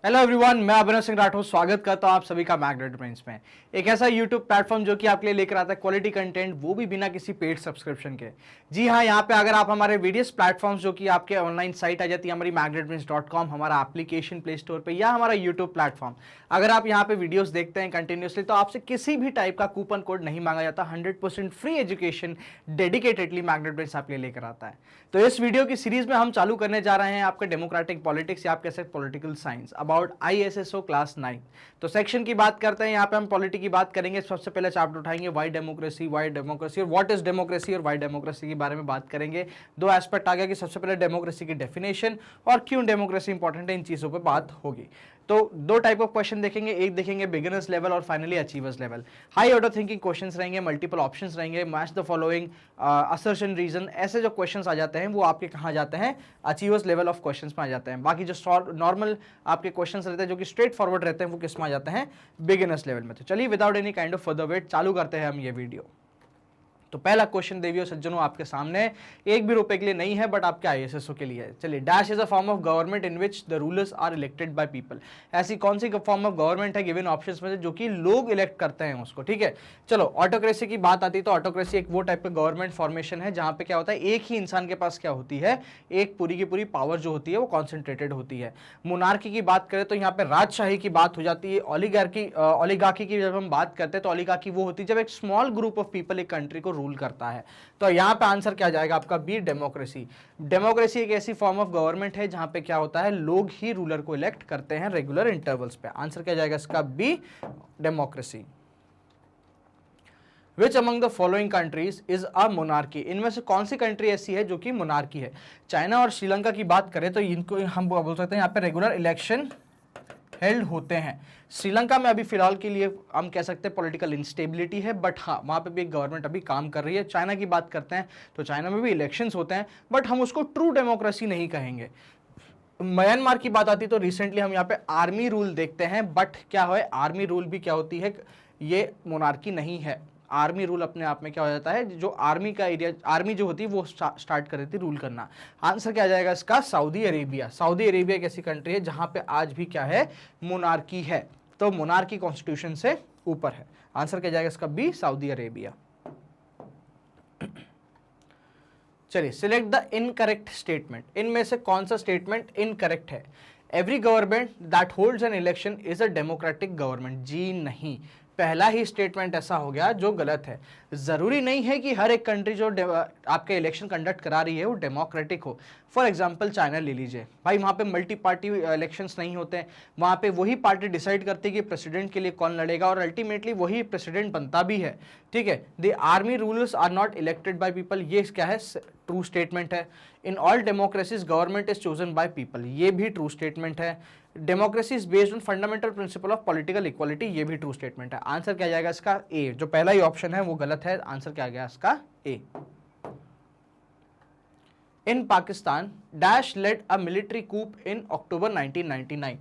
Hello everyone, मैं अभिनव सिंह राठौर स्वागत करता हूं आप सभी का मैग्नेट ब्रेन्स में। एक ऐसा यूट्यूब प्लेटफॉर्म जो कि आपके लिए लेकर आता है क्वालिटी कंटेंट, वो भी बिना किसी पेड सब्सक्रिप्शन के। जी हाँ, यहाँ पे अगर आप हमारे वीडियोस प्लेटफॉर्म्स जो कि आपके ऑनलाइन साइट आ जाती है हमारी magnetbrains.com, हमारा एप्लीकेशन प्ले स्टोर पे या हमारा यूट्यूब प्लेटफॉर्म, अगर आप यहाँ पे वीडियोस देखते हैं कंटिन्यूसली तो आपसे किसी भी टाइप का कूपन कोड नहीं मांगा जाता। 100% free education dedicatedly magnet brains आपके लिए लेकर आता है। तो इस वीडियो की सीरीज में हम चालू करने जा रहे हैं आपका डेमोक्रेटिक पॉलिटिक्स या आप कह सकते political science about ISSO class 9। तो सेक्शन की बात करते हैं, यहाँ पे हम पॉलिटी की बात करेंगे। सबसे पहले चैप्टर उठाएंगे वाई डेमोक्रेसी और व्हाट इज डेमोक्रेसी और वाई डेमोक्रेसी के बारे में बात करेंगे। दो एस्पेक्ट आ गया कि सबसे पहले डेमोक्रेसी की डेफिनेशन और क्यों डेमोक्रेसी इंपॉर्टेंट है, इन चीजों पर बात होगी। तो दो टाइप ऑफ क्वेश्चन देखेंगे, एक देखेंगे बिगिनर्स लेवल और finally achievers level. High order thinking questions रहेंगे, मल्टीपल ऑप्शंस रहेंगे, match the following, assertion reason, ऐसे जो क्वेश्चंस आ जाते हैं वो आपके कहाँ जाते हैं, अचीवर्स लेवल ऑफ क्वेश्चंस में आ जाते हैं। बाकी जो नॉर्मल आपके क्वेश्चंस रहते हैं जो कि स्ट्रेट फॉरवर्ड रहते हैं वो किस में आ जाते हैं, बिगिनर्स लेवल में। तो चलिए without any kind of further wait चालू करते हैं हम ये वीडियो। तो पहला क्वेश्चन देवियों सज्जनों आपके सामने, एक भी रुपए के लिए नहीं है बट आपके ISSO के लिए है। चलिए, dash is a form of government in which the rulers are elected by people. ऐसी कौन सी फॉर्म ऑफ गवर्नमेंट है गिवन ऑप्शंस में से जो कि लोग इलेक्ट करते हैं उसको, ठीक है। चलो, ऑटोक्रेसी की बात आती है तो ऑटोक्रेसी एक वो टाइप का गवर्नमेंट फॉर्मेशन है जहां पे क्या होता है, एक ही इंसान के पास क्या होती है, एक पूरी की पूरी पावर जो होती है वो कॉन्सेंट्रेटेड होती है। मोनार्की की बात करें तो यहाँ पे राजशाही की बात हो जाती है। ओलिगार्की की जब हम बात करते हैं तो ओलिगार्की वो होती है जब एक स्मॉल ग्रुप ऑफ पीपल एक कंट्री को रूल करता है। तो यहां पे आंसर क्या जाएगा आपका, बी, डेमोक्रेसी। डेमोक्रेसी एक ऐसी फॉर्म ऑफ गवर्नमेंट है जहां पे क्या होता है, लोग ही रूलर को इलेक्ट करते हैं रेगुलर इंटरवल्स पे। आंसर क्या जाएगा इसका, B, democracy. Which among the following countries is a monarchy? इनमें से कौन सी कंट्री ऐसी है जो कि मोनार्की है। चाइना और श्रीलंका की बात करें तो इनको हम बोल सकते हैं यहाँ पे रेगुलर इलेक्शन हेल्ड होते हैं। श्रीलंका में अभी फिलहाल के लिए हम कह सकते हैं पॉलिटिकल इंस्टेबिलिटी है, बट हाँ वहाँ पे भी एक गवर्नमेंट अभी काम कर रही है। चाइना की बात करते हैं तो चाइना में भी इलेक्शंस होते हैं बट हम उसको ट्रू डेमोक्रेसी नहीं कहेंगे। म्यांमार की बात आती तो रिसेंटली हम यहाँ पे आर्मी रूल देखते हैं, बट क्या है, आर्मी रूल भी क्या होती है, ये मोनार्की नहीं है। आर्मी रूल अपने आप में क्या हो जाता है, जो आर्मी का एरिया, आर्मी जो होती है वो स्टार्ट कर देती रूल करना। आंसर क्या आ जाएगा इसका, सऊदी अरेबिया। सऊदी अरेबिया एक ऐसी कंट्री है जहां पे आज भी क्या है, मोनार्की है। तो मोनार्की कॉन्स्टिट्यूशन से ऊपर है। आंसर क्या जाएगा इसका, बी, सऊदी अरेबिया। चलिए, सिलेक्ट द इनकरेक्ट स्टेटमेंट। इनमें से कौन सा स्टेटमेंट इनकरेक्ट है। Every government that holds an election is a democratic government. जी नहीं, पहला ही स्टेटमेंट ऐसा हो गया जो गलत है। जरूरी नहीं है कि हर एक कंट्री जो आपके इलेक्शन कंडक्ट करा रही है वो डेमोक्रेटिक हो। फॉर एग्जांपल चाइना ले लीजिए भाई, वहाँ पे मल्टी पार्टी इलेक्शंस नहीं होते हैं। वहाँ पे वही पार्टी डिसाइड करती है कि प्रेसिडेंट के लिए कौन लड़ेगा और अल्टीमेटली वही प्रेसिडेंट बनता भी है, ठीक है। The army rulers are not elected by people, ये क्या है, ट्रू स्टेटमेंट है। In all democracies government is chosen by people, ये भी ट्रू स्टेटमेंट है। Democracy is based on fundamental principle of political equality, ये भी ट्रू स्टेटमेंट है। आंसर क्या जाएगा इसका, ए। जो पहला ही ऑप्शन है वो गलत है। आंसर क्या गया इसका, A. In Pakistan dash led a military coup in October 1999।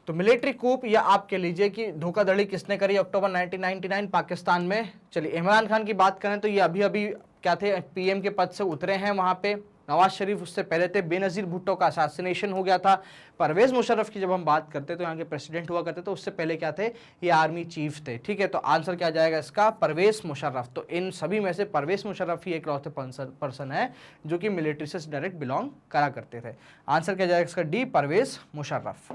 तो मिलिट्री कूप या आप कह लीजिए कि धोखाधड़ी किसने करी अक्टूबर 1999 पाकिस्तान में। चलिए, इमरान खान की बात करें तो ये अभी अभी क्या थे, PM के पद से उतरे हैं वहां पे। नवाज शरीफ उससे पहले थे। बेनजीर भुट्टो का असैसिनेशन हो गया था। परवेज मुशर्रफ की जब हम बात करते तो यहाँ के प्रेसिडेंट हुआ करते तो उससे पहले क्या थे, ये आर्मी चीफ थे, ठीक है। तो आंसर क्या जाएगा इसका, परवेज मुशर्रफ। तो इन सभी में से परवेज मुशर्रफ ही एक लौते पर्सन है जो कि मिलिट्री से डायरेक्ट बिलोंग करा करते थे। आंसर क्या जाएगा इसका, D, Pervez Musharraf.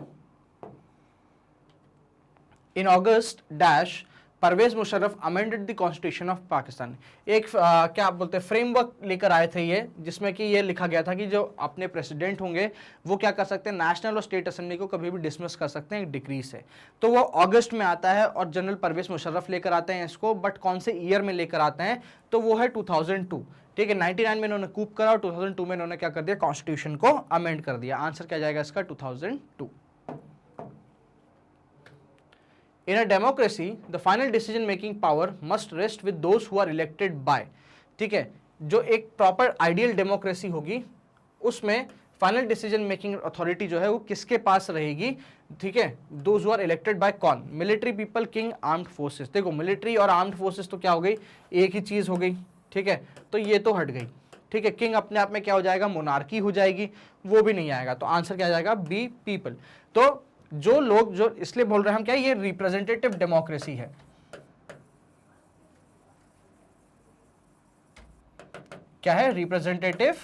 In August dash Pervez Musharraf amended the constitution of Pakistan. एक क्या आप बोलते हैं, फ्रेमवर्क लेकर आए थे ये, जिसमें कि ये लिखा गया था कि जो अपने प्रेसिडेंट होंगे वो क्या कर सकते हैं, नेशनल और स्टेट असेंबली को कभी भी डिसमिस कर सकते हैं एक डिक्री से। तो वो अगस्त में आता है और जनरल परवेज मुशर्रफ लेकर आते हैं इसको, बट कौन से ईयर में लेकर आते हैं, तो वो है 2002, ठीक है। 99 में इन्होंने कूप करा और 2002 में इन्होंने क्या कर दिया, कॉन्स्टिट्यूशन को अमेंड कर दिया। आंसर क्या जाएगा इसका, 2002। In a democracy, the final decision making power must rest with those who are elected by, ठीक है। जो एक प्रॉपर आइडियल डेमोक्रेसी होगी उसमें फाइनल डिसीजन मेकिंग अथॉरिटी जो है वो किसके पास रहेगी, ठीक है, those who are elected by कौन, military people, king, armed forces. देखो, मिलिट्री और आर्म्ड फोर्सेस तो क्या हो गई, एक ही चीज हो गई, ठीक है। तो ये तो हट गई, ठीक है। किंग अपने आप में क्या हो जाएगा, मोनार्की हो जाएगी, वो भी नहीं आएगा। तो आंसर क्या आ जाएगा, बी, पीपल। तो जो लोग जो इसलिए बोल रहे हैं हम क्या, ये रिप्रेजेंटेटिव डेमोक्रेसी है। क्या है? Representative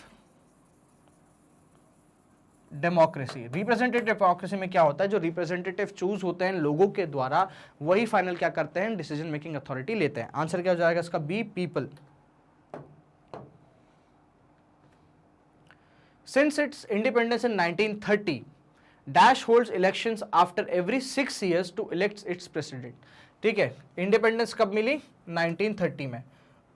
democracy. रिप्रेजेंटेटिव डेमोक्रेसी में क्या होता है, जो रिप्रेजेंटेटिव चूज होते हैं लोगों के द्वारा, वही फाइनल क्या करते हैं, डिसीजन मेकिंग अथॉरिटी लेते हैं। आंसर क्या हो जाएगा इसका? B, people. Since its independence in 1930, Dash holds elections after every 6 years to elect its president। ठीक है, इंडिपेंडेंस कब मिली? 1930 में।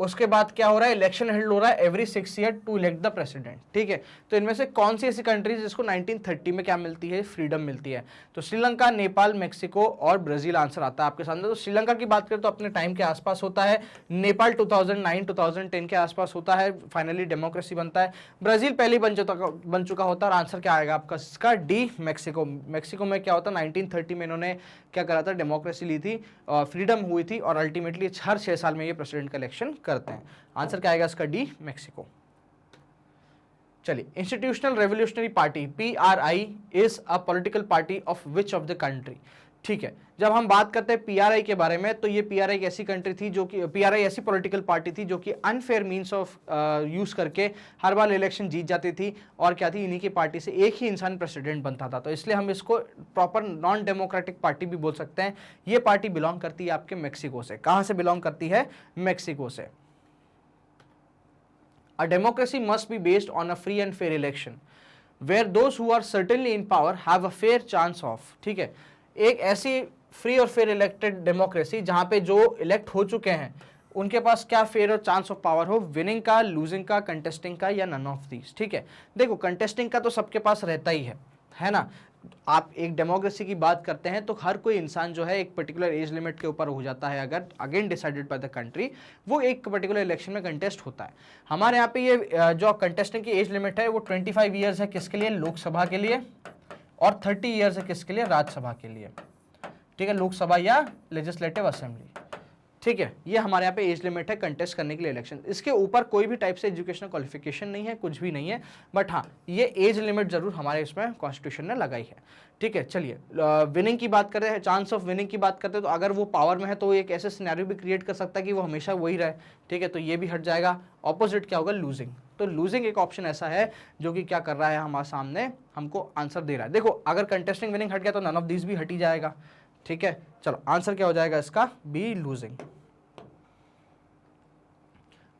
उसके बाद क्या हो रहा है? इलेक्शन हेल्ड हो रहा है every 6 year to elect the president. ठीक है, तो इनमें से कौन सी ऐसी कंट्रीज जिसको 1930 में क्या मिलती है? फ्रीडम मिलती है। तो श्रीलंका, नेपाल, मेक्सिको और ब्राजील आंसर आता है आपके सामने। तो श्रीलंका की बात करें तो अपने टाइम के आसपास होता है, नेपाल 2009-2010 के आसपास होता है, फाइनली डेमोक्रेसी बनता है। ब्राजील पहले बन चुका होता है। और आंसर क्या आएगा आपका इसका? D, Mexico. मेक्सिको में क्या होता है? 1930 में इन्होंने क्या करा था? डेमोक्रेसी ली थी, फ्रीडम हुई थी, और अल्टीमेटली हर 6 साल में ये प्रेसिडेंट का इलेक्शन करते हैं। आंसर क्या आएगा इसका? D, Mexico. चलिए, institutional revolutionary party PRI is a political party of which of the country. ठीक है, जब हम बात करते हैं PRI के बारे में, तो ये PRI एक ऐसी कंट्री थी जो कि PRI ऐसी पॉलिटिकल पार्टी थी जो कि अनफेयर मींस ऑफ यूज करके हर बार इलेक्शन जीत जाती थी, और क्या थी, इन्हीं की पार्टी से एक ही इंसान प्रेसिडेंट बनता था। तो इसलिए हम इसको प्रॉपर नॉन डेमोक्रेटिक पार्टी भी बोल सकते हैं। ये पार्टी बिलोंग करती है आपके मेक्सिको से। कहां से बिलोंग करती है? मेक्सिको से। A democracy must be based on a free and fair election, where those who are certainly in power have a fair chance of। ठीक है, एक ऐसी फ्री और फेयर इलेक्टेड डेमोक्रेसी जहां पे जो इलेक्ट हो चुके हैं उनके पास क्या फेयर और चांस ऑफ पावर हो, विनिंग का, लूजिंग का, कंटेस्टिंग का, या नन ऑफ दीज। ठीक है, देखो कंटेस्टिंग का तो सबके पास रहता ही है ना। आप एक डेमोक्रेसी की बात करते हैं तो हर कोई इंसान जो है एक पर्टिकुलर एज लिमिट के ऊपर हो जाता है, अगर again decided by the country, वो एक पर्टिकुलर इलेक्शन में कंटेस्ट होता है। हमारे यहाँ पे ये जो कंटेस्टिंग की एज लिमिट है वो 25 ईयर्स है, किसके लिए? लोकसभा के लिए, और 30 ईयर्स है किसके लिए? राज्यसभा के लिए। ठीक है, लोकसभा या लेजिस्लेटिव असेंबली। ठीक है, ये हमारे यहाँ पे एज लिमिट है कंटेस्ट करने के लिए इलेक्शन। इसके ऊपर कोई भी टाइप से एजुकेशनल क्वालिफिकेशन नहीं है, कुछ भी नहीं है, बट हाँ ये एज लिमिट जरूर हमारे इसमें कॉन्स्टिट्यूशन ने लगाई है। ठीक है, चलिए विनिंग की बात करते हैं, चांस ऑफ विनिंग की बात करते हैं, तो अगर वो पावर में है तो एक ऐसे सिनेरियो भी क्रिएट कर सकता है कि वो हमेशा वही रहे। ठीक है, तो ये भी हट जाएगा। ऑपोजिट क्या होगा? लूजिंग। तो लूजिंग एक ऑप्शन ऐसा है जो कि क्या कर रहा है, हमारे सामने हमको आंसर दे रहा है। देखो अगर कंटेस्टिंग विनिंग हट गया तो नन ऑफ दिस भी हट ही जाएगा। ठीक है, चलो आंसर क्या हो जाएगा इसका? B, losing.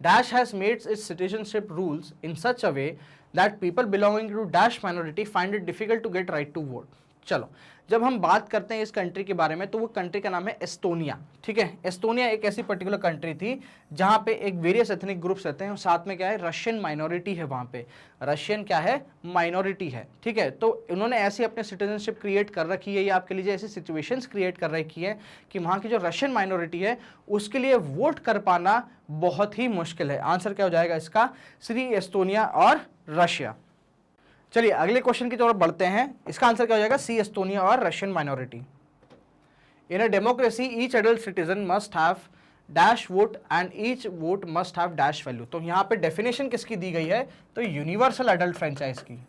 Dash has made its citizenship rules in such a way that people belonging to Dash minority find it difficult to get right to vote। चलो, जब हम बात करते हैं इस कंट्री के बारे में तो वो कंट्री का नाम है एस्टोनिया। ठीक है, एस्टोनिया एक ऐसी पर्टिकुलर कंट्री थी जहां पे एक वेरियस एथनिक ग्रुप्स रहते हैं, और साथ में क्या है? रशियन माइनॉरिटी है वहां पे। रशियन क्या है? माइनॉरिटी है। ठीक है, तो इन्होंने ऐसी अपने सिटीजनशिप क्रिएट कर रखी है, या आपके लिए ऐसी सिचुएशंस क्रिएट कर रखी है कि वहां की जो रशियन माइनॉरिटी है उसके लिए वोट कर पाना बहुत ही मुश्किल है। आंसर क्या हो जाएगा इसका? श्री एस्टोनिया और रशिया। चलिए अगले क्वेश्चन की तरफ बढ़ते हैं। इसका आंसर क्या हो जाएगा? सी, एस्टोनिया और Russian minority. In a democracy each adult citizen must have dash vote and each vote must have dash value. तो यहां पे डेफिनेशन किसकी दी गई है? तो यूनिवर्सल एडल्ट फ्रेंचाइज की।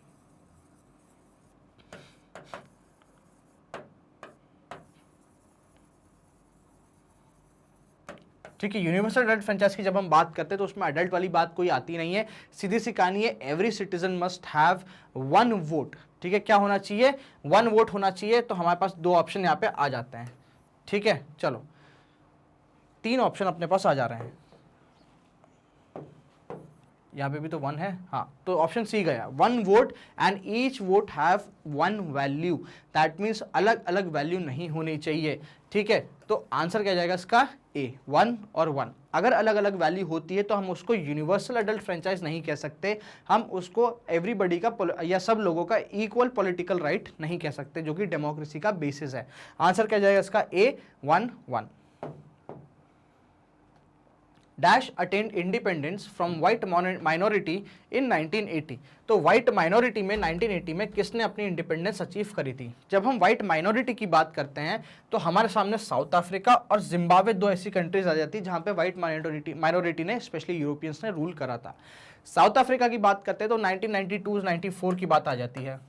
ठीक है, यूनिवर्सल एडल्ट फ्रेंचाइज की जब हम बात करते हैं तो उसमें एडल्ट वाली बात कोई आती नहीं है, सीधी सी कहानी है every citizen must have 1 vote. ठीक है, क्या होना चाहिए? 1 वोट होना चाहिए। तो हमारे पास 2 ऑप्शन यहाँ पे आ जाते हैं। ठीक है, चलो 3 ऑप्शन अपने पास आ जा रहे हैं। यहाँ पे भी तो 1 है, हाँ, तो ऑप्शन सी गया 1 vote and each vote have 1 value. That means अलग अलग वैल्यू नहीं होनी चाहिए। ठीक है, तो आंसर क्या जाएगा इसका? ए, 1 और 1। अगर अलग अलग वैल्यू होती है तो हम उसको यूनिवर्सल एडल्ट फ्रेंचाइज नहीं कह सकते, हम उसको एवरीबडी का या सब लोगों का इक्वल पॉलिटिकल राइट नहीं कह सकते, जो कि डेमोक्रेसी का बेसिस है। आंसर क्या जाएगा इसका? ए, 1, 1। Dash attend independence from white minority इन 1980। तो व्हाइट माइनॉरिटी में 1980 में किसने अपनी इंडिपेंडेंस अचीव करी थी? जब हम व्हाइट माइनॉरिटी की बात करते हैं तो हमारे सामने साउथ अफ्रीका और जिम्बाब्वे 2 ऐसी कंट्रीज आ जाती है जहां पे व्हाइट माइनॉरिटी ने, स्पेशली यूरोपियंस ने रूल करा था। साउथ अफ्रीका की बात करते हैं तो 1992-94 की बात आ जाती है।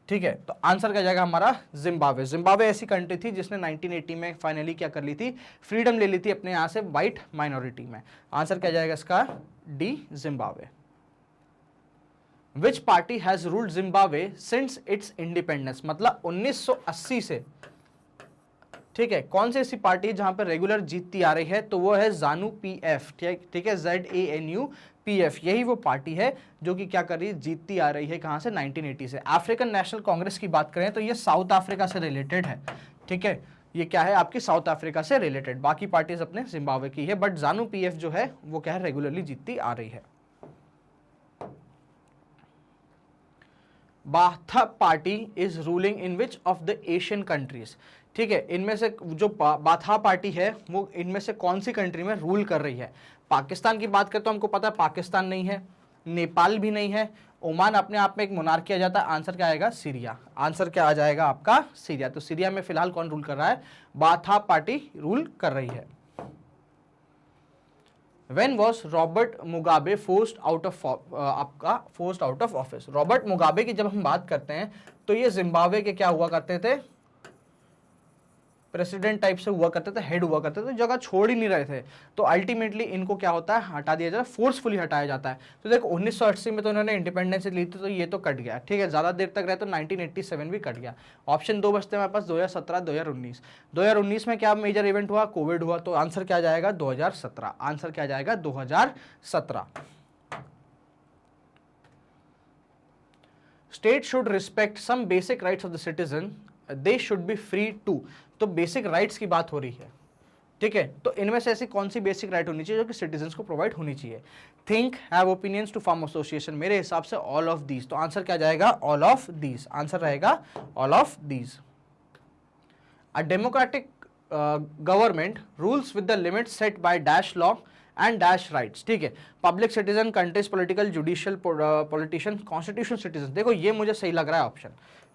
ठीक है, तो आंसर क्या जाएगा हमारा जिम्बाब्वे। जिम्बाब्वे ऐसी कंट्री थी जिसने 1980 में फाइनली क्या कर ली थी, फ्रीडम ले ली थी अपने यहां से वाइट माइनॉरिटी में। आंसर क्या जाएगा इसका, D Zimbabwe. Which party has ruled Zimbabwe since it's independence, मतलब 1980 से, ठीक है, कौन सी ऐसी पार्टी है जहां पर रेगुलर जीतती आ रही है, तो वो है जानु पीएफ, ठीक है, ZANU PF, यही वो पार्टी है जो कि क्या कर रही है, जीतती आ रही है कहां से, 1980 से। अफ्रीकन नेशनल कांग्रेस की बात करें तो ये साउथ अफ्रीका से रिलेटेड है, ठीक है, ये क्या है आपकी साउथ अफ्रीका से रिलेटेड, बाकी पार्टीज अपने जिम्बाब्वे की है, बट जानु PF जो है वो क्या है, रेगुलरली जीतती आ रही है। बाथा party is ruling in which of the Asian countries, ठीक है, इनमें से जो बाथा पार्टी है वो इनमें से कौन सी कंट्री में रूल कर रही है। पाकिस्तान की बात करें तो हमको पता है पाकिस्तान नहीं है, नेपाल भी नहीं है, ओमान अपने आप में एक मोनार्की किया जाता है। आंसर क्या आएगा, सीरिया। आंसर क्या आ जाएगा आपका, सीरिया। तो सीरिया में फिलहाल कौन रूल कर रहा है, बाथा पार्टी रूल कर रही है। When was Robert Mugabe forced out of office. Robert Mugabe की जब हम बात करते हैं तो ये जिम्बाब्वे के क्या हुआ करते थे, प्रेसिडेंट टाइप से हुआ करते थे, हेड हुआ करते थे, जगह छोड़ ही नहीं रहे थे, तो अल्टीमेटली इनको क्या होता है, हटा दिया जाता है, फोर्सफुली हटाया जाता है। तो देखो 1980 में तो इन्होंने इंडिपेंडेंस ली थी, तो ये तो कट गया, ठीक है, ज्यादा देर तक रहे तो 1987 भी कट गया। ऑप्शन 2 बचते हैं हमारे पास, 2017 2019। 2019 में क्या मेजर इवेंट हुआ, कोविड हुआ, तो आंसर क्या जाएगा 2017। आंसर क्या जाएगा 2017। State should respect some basic rights of the citizen, they should be free to. तो बेसिक राइट्स की बात हो रही है, ठीक है, तो इनमें से ऐसी कौन सी बेसिक राइट होनी चाहिए जो कि सिटीजंस को प्रोवाइड होनी चाहिए। Think, have opinions, to form association, मेरे हिसाब से ऑल ऑफ दीज। तो आंसर क्या जाएगा, ऑल ऑफ दीज। आंसर रहेगा all of these. A democratic government rules with the limit set by dash law and dash rights, ठीक है, public citizen, countries, political, judicial, politician, constitution citizen. देखो ये मुझे सही लग रहा है ऑप्शन,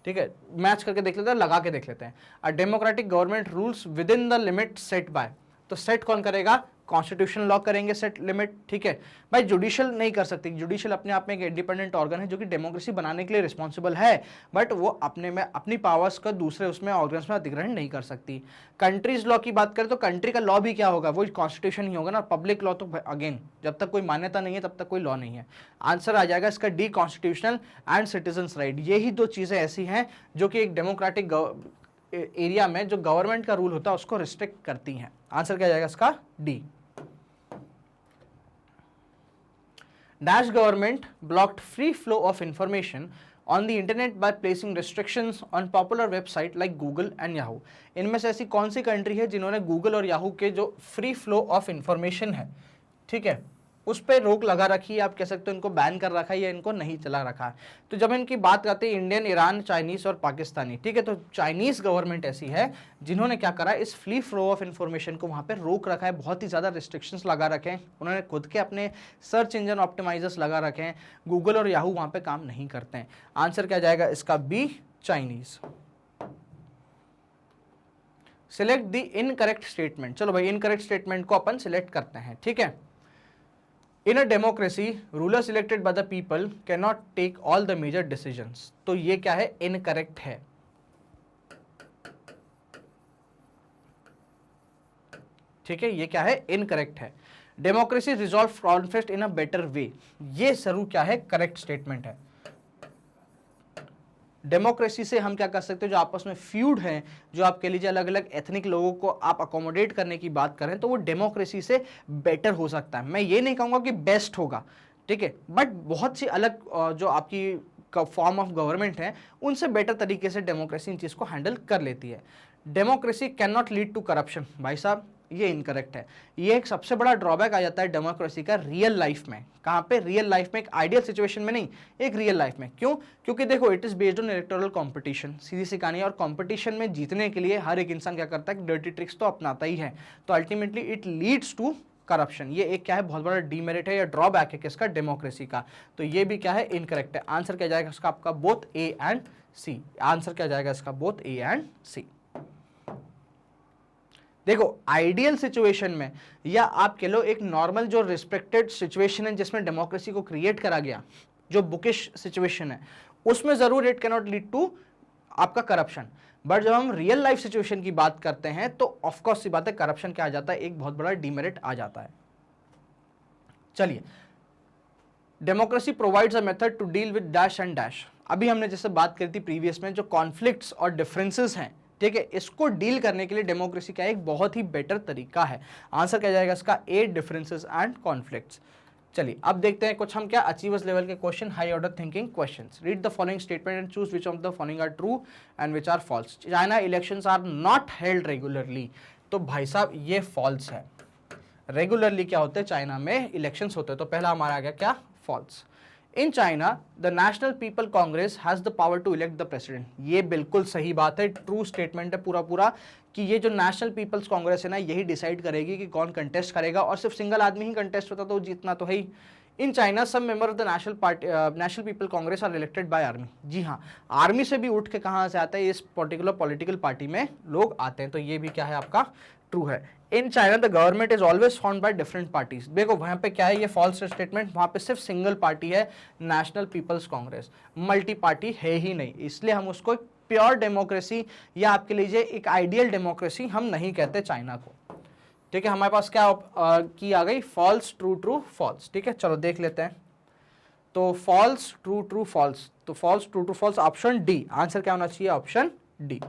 ठीक है, मैच करके देख लेते हैं, लगा के देख लेते हैं। A democratic government rules within the limit set by, तो सेट कौन करेगा, कॉन्स्टिट्यूशन लॉ करेंगे सेट लिमिट, ठीक है। भाई जुडिशियल नहीं कर सकती, जुडिशियल अपने आप में एक इंडिपेंडेंट ऑर्गन है जो कि डेमोक्रेसी बनाने के लिए रिस्पॉन्सिबल है, बट वो अपने में अपनी पावर्स का दूसरे उसमें ऑर्गन्स में अधिग्रहण नहीं कर सकती। कंट्रीज लॉ की बात करें तो कंट्री का लॉ भी क्या होगा, वो कॉन्स्टिट्यूशन ही होगा ना। पब्लिक लॉ तो अगेन जब तक कोई मान्यता नहीं है तब तक कोई लॉ नहीं है। आंसर आ जाएगा इसका D, constitutional and citizens right. यही दो चीजें ऐसी हैं जो कि एक डेमोक्रेटिक एरिया में जो गवर्नमेंट का रूल होता है उसको रिस्ट्रिक्ट करती हैं। आंसर क्या जाएगा इसका, D. Dash government blocked free flow of information on the internet by placing restrictions on popular website like Google and Yahoo। इनमें से ऐसी कौन सी कंट्री है जिन्होंने गूगल और याहू के जो फ्री फ्लो ऑफ इंफॉर्मेशन है, ठीक है, उस पर रोक लगा रखी है, आप कह सकते हो इनको बैन कर रखा है या इनको नहीं चला रखा है। तो जब इनकी बात करते हैं इंडियन, ईरान, चाइनीज और पाकिस्तानी, ठीक है, तो चाइनीज गवर्नमेंट ऐसी है जिन्होंने क्या करा, इस फ्री फ्लो ऑफ इंफॉर्मेशन को वहां पे रोक रखा है, बहुत ही ज्यादा रिस्ट्रिक्शंस लगा रखे हैं, उन्होंने खुद के अपने सर्च इंजन ऑप्टिमाइजर्स लगा रखे हैं। गूगल और याहू वहां पे काम नहीं करते हैं। आंसर क्या जाएगा इसका, B, Chinese. Select the incorrect statement. चलो भाई इनकरेक्ट स्टेटमेंट को अपन सिलेक्ट करते हैं, ठीक है। In a democracy, rulers elected by the people cannot take all the major decisions। तो ये क्या है, इनकरेक्ट है, ठीक है, ये क्या है, इनकरेक्ट है। Democracy resolve conflict in a better way, ये जरूर क्या है, करेक्ट स्टेटमेंट है। डेमोक्रेसी से हम क्या कर सकते हैं, जो आपस में फ्यूड हैं, जो आपके लिए अलग अलग एथनिक लोगों को आप अकोमोडेट करने की बात करें, तो वो डेमोक्रेसी से बेटर हो सकता है। मैं ये नहीं कहूँगा कि बेस्ट होगा, ठीक है, बट बहुत सी अलग जो आपकी फॉर्म ऑफ गवर्नमेंट है उनसे बेटर तरीके से डेमोक्रेसी इन चीज़ को हैंडल कर लेती है। Democracy can not lead to corruption, भाई साहब ये इनकरेक्ट है। ये एक सबसे बड़ा ड्रॉबैक आ जाता है डेमोक्रेसी का रियल लाइफ में। कहाँ पे, रियल लाइफ में, एक आइडियल सिचुएशन में नहीं, एक रियल लाइफ में। क्यों, क्योंकि देखो it is based on electoral competition, सीधी सी कहानी है, और कंपटीशन में जीतने के लिए हर एक इंसान क्या करता है, डर्टी ट्रिक्स तो अपनाता ही है, तो ultimately it leads to corruption. ये एक क्या है, बहुत बड़ा डीमेरिट है या ड्रॉबैक है किसका, डेमोक्रेसी का। तो ये भी क्या है, इनकरेक्ट है। आंसर क्या जाएगा इसका आपका, both A and C. Answer क्या जाएगा इसका, बोथ ए एंड सी। देखो आइडियल सिचुएशन में, या आप कह लो एक नॉर्मल जो रिस्पेक्टेड सिचुएशन है जिसमें डेमोक्रेसी को क्रिएट करा गया, जो बुकिश सिचुएशन है, उसमें जरूर इट कैनॉट लीड टू आपका करप्शन। बट जब हम रियल लाइफ सिचुएशन की बात करते हैं तो ऑफकोर्स सी बात है, करप्शन क्या आ जाता है, एक बहुत बड़ा डीमेरिट आ जाता है। चलिए, democracy provides a method to deal with dash and dash. अभी हमने जैसे बात करी थी प्रीवियस में, जो कॉन्फ्लिक्ट्स और डिफरेंसेस हैं, ठीक है, इसको डील करने के लिए डेमोक्रेसी का एक बहुत ही बेटर तरीका है। आंसर क्या जाएगा इसका, ए, डिफरेंसेस एंड कॉन्फ्लिक्ट्स। चलिए अब देखते हैं कुछ हम क्या अचीवर्स लेवल के question, high order thinking questions. Read the following statement and choose which of the following are true and which are false. China elections are not held regularly, तो भाई साहब ये फॉल्स है। रेगुलरली क्या होते हैं China में इलेक्शंस होते हैं, तो पहला हमारा आ गया क्या, false. In China the national people Congress has the power to elect the president. ये बिल्कुल सही बात है, ट्रू स्टेटमेंट है पूरा पूरा, कि ये जो नेशनल पीपल्स कांग्रेस है ना, यही डिसाइड करेगी कि कौन कंटेस्ट करेगा, और सिर्फ सिंगल आदमी ही कंटेस्ट होता तो जीतना तो है ही। In China some member of the national people congress are elected by army. जी हाँ, आर्मी से भी उठ के कहाँ से आता है, इस पर्टिकुलर पॉलिटिकल पार्टी में लोग आते हैं, तो ये भी क्या है आपका ट्रू है। इन China the government is always found by different parties. देखो वहां पे क्या है, ये फॉल्स स्टेटमेंट, वहां पे सिर्फ सिंगल पार्टी है, National People's Congress, multi party है ही नहीं, इसलिए हम उसको प्योर डेमोक्रेसी या आपके लीजिए एक आइडियल डेमोक्रेसी हम नहीं कहते चाइना को। ठीक है, हमारे पास क्या की आ गई, फॉल्स ट्रू ट्रू फॉल्स। ठीक है, चलो देख लेते हैं। तो फॉल्स ट्रू ट्रू फॉल्स, तो false true true false option D, answer क्या होना चाहिए, option D.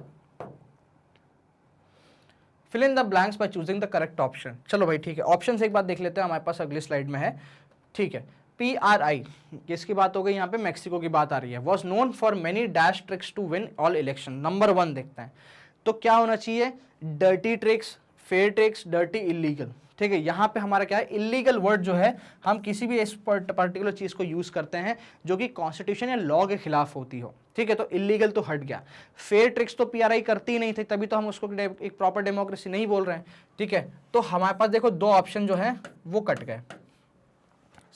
Fill in the blanks by choosing the correct option. चलो भाई ठीक है, ऑप्शन से एक बात देख लेते हैं, हमारे पास अगली स्लाइड में है। ठीक है, PRI किसकी बात हो गई यहाँ पे, मैक्सिको की बात आ रही है। Was known for many dash tricks to win all election. Number 1 देखते हैं, तो क्या होना चाहिए, dirty tricks, fair tricks, dirty, illegal. ठीक है, यहाँ पे हमारा क्या है, इलीगल वर्ड जो है, हम किसी भी इस पर्टिकुलर चीज को यूज करते हैं जो कि कॉन्स्टिट्यूशन या लॉ के खिलाफ होती हो। ठीक है, तो इलीगल तो हट गया। फेयर ट्रिक्स तो PRI करती ही नहीं थी, तभी तो हम उसको एक प्रॉपर डेमोक्रेसी नहीं बोल रहे हैं। ठीक है, तो हमारे पास देखो दो ऑप्शन जो है वो कट गए,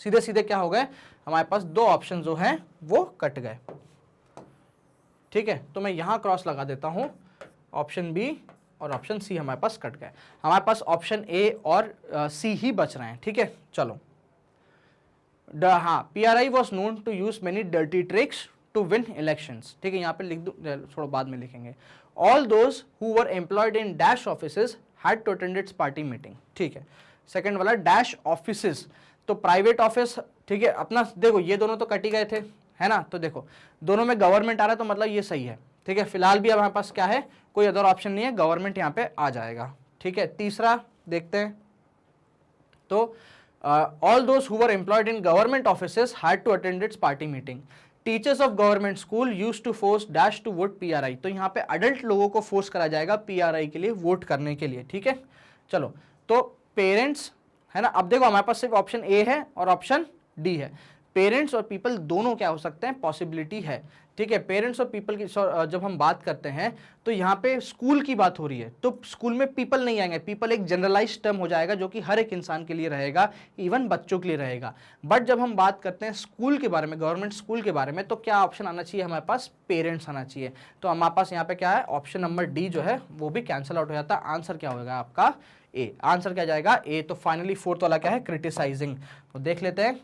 सीधे सीधे क्या हो गए, हमारे पास दो ऑप्शन जो हैं वो कट गए। ठीक है, तो मैं यहां क्रॉस लगा देता हूं, ऑप्शन बी और ऑप्शन सी हमारे पास कट गए, हमारे पास ऑप्शन ए और सी ही बच रहे हैं। ठीक है, चलो हाँ, PRI was known to use many dirty tricks to win elections. ठीक है, यहाँ पे लिख दो, थोड़ा बाद में लिखेंगे। All those who were employed in dash offices had to attend its party meeting. ठीक है, सेकंड वाला डैश ऑफिसेज, तो प्राइवेट ऑफिस। ठीक है, अपना देखो ये दोनों तो कट ही गए थे, है ना, तो देखो दोनों में गवर्नमेंट आ रहा है, तो मतलब ये सही है। ठीक है, फिलहाल भी अब हमारे पास क्या है, कोई अदर ऑप्शन नहीं है, गवर्नमेंट यहाँ पे आ जाएगा। ठीक है, तीसरा देखते हैं, तो all those who were employed in government offices had to attend its party meeting. Teachers of government school use to force dash to vote PRI। तो यहाँ पे अडल्ट लोगों को फोर्स करा जाएगा PRI के लिए वोट करने के लिए। ठीक है, चलो तो पेरेंट्स, है ना, अब देखो हमारे पास सिर्फ ऑप्शन ए है और ऑप्शन डी है, पेरेंट्स और पीपल दोनों क्या हो सकते हैं, पॉसिबिलिटी है। ठीक है, पेरेंट्स और पीपल की जब हम बात करते हैं तो यहाँ पे स्कूल की बात हो रही है, तो स्कूल में पीपल नहीं आएंगे, पीपल एक जनरलाइज टर्म हो जाएगा जो कि हर एक इंसान के लिए रहेगा, इवन बच्चों के लिए रहेगा। बट जब हम बात करते हैं स्कूल के बारे में, गवर्नमेंट स्कूल के बारे में, तो क्या ऑप्शन आना चाहिए, हमारे पास पेरेंट्स आना चाहिए। तो हमारे पास यहाँ पे क्या है, ऑप्शन नंबर डी जो है वो भी कैंसिल आउट हो जाता है। आंसर क्या होगा आपका, ए। आंसर क्या जाएगा, ए। तो फाइनली फोर्थ वाला क्या है, क्रिटिसाइजिंग। तो देख लेते हैं,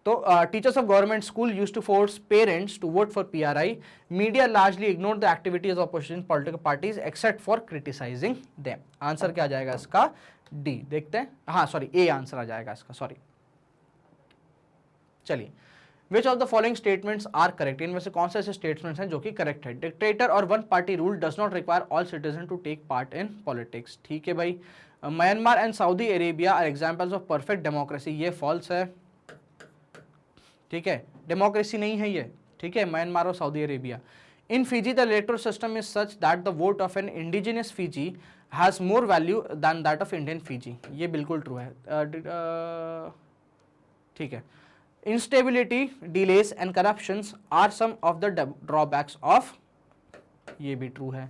तो teachers of government school used to force parents to vote for PRI। Media largely ignored the activities of opposition political parties except for criticising them. Answer क्या आ जाएगा इसका, डी। देखते हैं, हाँ सॉरी, ए आंसर आ जाएगा इसका, सॉरी। चलिए, which of the following statements are correct, इनमें से कौन से ऐसे स्टेटमेंट्स हैं जो कि करेक्ट है। डिक्टेटर और one party rule does not require all citizen to take part in politics. ठीक है भाई, Myanmar and Saudi Arabia are examples of perfect democracy. ये फॉल्स है। ठीक है, डेमोक्रेसी नहीं है ये। ठीक है, म्यांमार और Saudi Arabia. In Fiji the electoral system is such that the vote of an indigenous Fiji has more value than that of Indian Fiji. ये बिल्कुल ट्रू है। ठीक है, instability, delays and corruptions are some of the drawbacks of, ये भी true है।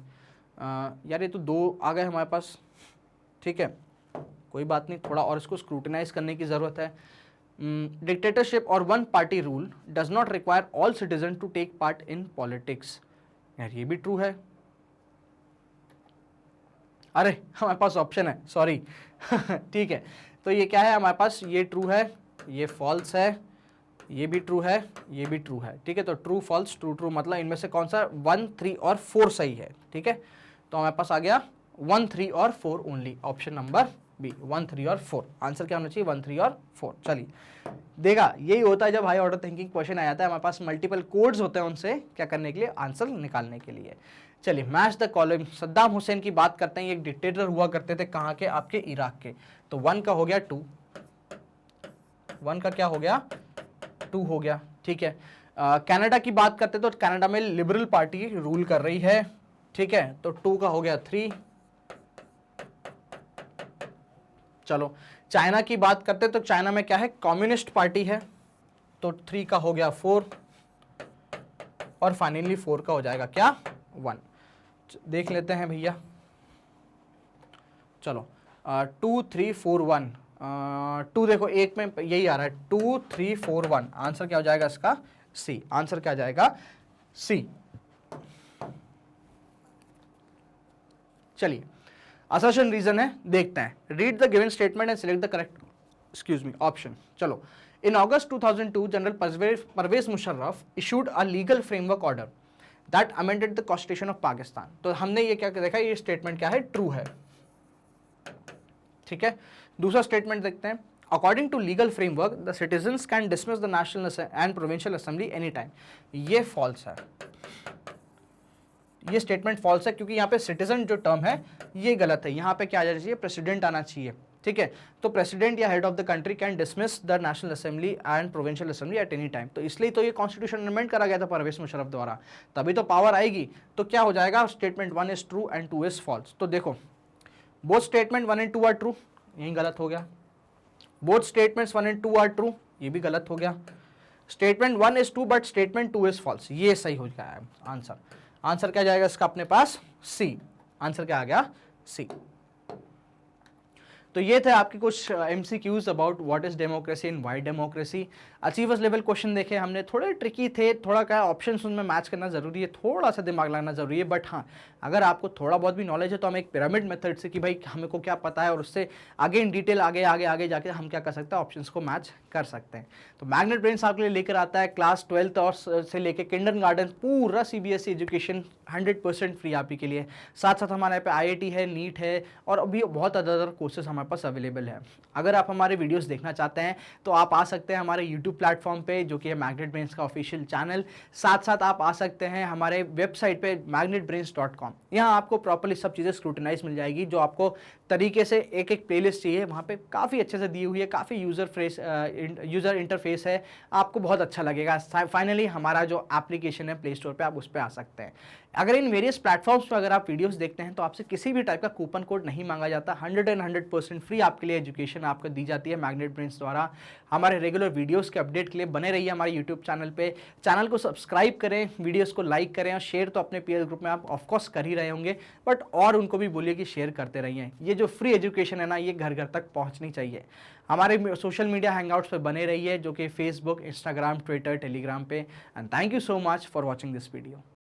यार ये तो दो आ गए हमारे पास। ठीक है, कोई बात नहीं, थोड़ा और इसको स्क्रूटिनाइज करने की जरूरत है। डिक्टेटरशिप और one party rule does not require all citizen to take part in politics. यार ये भी ट्रू है। अरे हमारे पास ऑप्शन है, सॉरी। ठीक है, तो ये क्या है हमारे पास, ये ट्रू है, ये फॉल्स है, ये भी ट्रू है, ये भी ट्रू है, ठीक है। तो ट्रू फॉल्स ट्रू ट्रू, मतलब इनमें से कौन सा 1 3 और 4 सही है, ठीक है। तो हमारे पास आ गया 1 3 और 4 ओनली, ऑप्शन नंबर बी 1 3 और 4। आंसर क्या होना चाहिए 1 3 और 4। चलिए देगा, यही होता है जब हाई ऑर्डर थिंकिंग क्वेश्चन आ जाता है, हमारे पास मल्टीपल कोड्स होते हैं उनसे क्या करने के लिए, आंसर निकालने के लिए। चलिए match the column, Saddam Hussain की बात करते हैं, ये एक डिक्टेटर हुआ करते थे, कहाँ के, आपके इराक के। तो 1 का हो गया 2, 1 का क्या हो गया 2 हो गया, ठीक है। कनाडा की बात करते तो कनाडा में लिबरल पार्टी रूल कर रही है, ठीक है। तो 2 का हो गया 3। चलो चाइना की बात करते तो चाइना में क्या है, कम्युनिस्ट पार्टी है, तो 3 का हो गया 4, और फाइनली 4 का हो जाएगा क्या 1। देख लेते हैं भैया, चलो 2 3 4 1, 2 देखो एक में यही आ रहा है 2 3 4 1, आंसर क्या हो जाएगा इसका सी, आंसर क्या जाएगा सी। चलिए असर्शन रीजन है, देखते हैं। Read the given statement and select the correct option. चलो, in August 2002 general Pervez Musharraf issued a legal framework order that amended the constitution of Pakistan. तो हमने ये क्या देखा, ये स्टेटमेंट क्या है, ट्रू है, ठीक है। दूसरा स्टेटमेंट देखते हैं, according to legal framework the citizens can dismiss the national and provincial assembly any time. ये फॉल्स है, ये स्टेटमेंट फॉल्स है, क्योंकि यहाँ पे सिटीजन जो टर्म है ये गलत है, यहाँ पे क्या आ जाना चाहिए, प्रेसिडेंट आना चाहिए, ठीक है। तो प्रेसिडेंट या head of the country can dismiss the national assembly and provincial assembly at any time. तो इसलिए तो ये कॉन्स्टिट्यूशन अमेंड करा गया था परवेज मुशर्रफ द्वारा, तभी तो पावर आएगी। तो क्या हो जाएगा, statement 1 is true and 2 is false. तो देखो both statement 1 and 2 are true, यही गलत हो गया। Both statements 1 and 2 are true, ये भी गलत हो गया। Statement 1 is true but statement 2 is false, ये सही हो गया है आंसर। आंसर क्या जाएगा इसका अपने पास सी, आंसर क्या आ गया सी। तो ये थे आपके कुछ MCQs about what is democracy and why democracy. Achievers level question देखे हमने, थोड़े ट्रिकी थे, थोड़ा क्या ऑप्शंस उनमें मैच करना जरूरी है, थोड़ा सा दिमाग लगाना जरूरी है। बट हाँ, अगर आपको थोड़ा बहुत भी नॉलेज है तो हम एक पिरामिड मेथड से कि भाई हमें को क्या पता है, और उससे आगे इन डिटेल आगे आगे आगे जाके हम क्या कर सकते हैं, ऑप्शंस को मैच कर सकते हैं। तो मैग्नेट ब्रेन्स आपके लिए लेकर आता है क्लास 12th और से लेके किंडरगार्टन पूरा CBSE एजुकेशन 100% फ्री आप ही के लिए। साथ साथ हमारे यहाँ पे IIT है, नीट है, और अभी बहुत अदर कोर्सेज हमारे पास अवेलेबल है। अगर आप हमारे वीडियोस देखना चाहते हैं तो आप आ सकते हैं हमारे यूट्यूब प्लेटफॉर्म पे, जो कि है मैग्नेट ब्रेन्स का ऑफिशियल चैनल। साथ साथ आप आ सकते हैं हमारे वेबसाइट पे magnetbrains.com। यहाँ आपको प्रॉपर्ली सब चीज़ें स्क्रूटिनाइज मिल जाएगी, जो आपको तरीके से एक एक प्लेलिस्ट चाहिए, वहाँ पे काफ़ी अच्छे से दी हुई है, काफ़ी यूज़र इंटरफेस है, आपको बहुत अच्छा लगेगा। फाइनली हमारा जो एप्लीकेशन है प्ले स्टोर पर, आप उस पर आ सकते हैं। अगर इन वेरियस प्लेटफॉर्म्स पर अगर आप वीडियोस देखते हैं तो आपसे किसी भी टाइप का कूपन कोड नहीं मांगा जाता, 100% फ्री आपके लिए एजुकेशन आपको दी जाती है मैग्नेट ब्रेन्स द्वारा। हमारे रेगुलर वीडियोस के अपडेट के लिए बने रहिए हमारे यूट्यूब चैनल पे। चैनल को सब्सक्राइब करें, वीडियोस को लाइक करें, और शेयर तो अपने पीयर ग्रुप में आप ऑफकोर्स कर ही रहे होंगे, बट और उनको भी बोलिए कि शेयर करते रहिए। ये जो फ्री एजुकेशन है ना, ये घर घर तक पहुँचनी चाहिए। हमारे सोशल मीडिया हैंगआउट्स पे बने रहिए, जो कि फेसबुक, इंस्टाग्राम, ट्विटर, टेलीग्राम पे। And thank you so much for watching this video.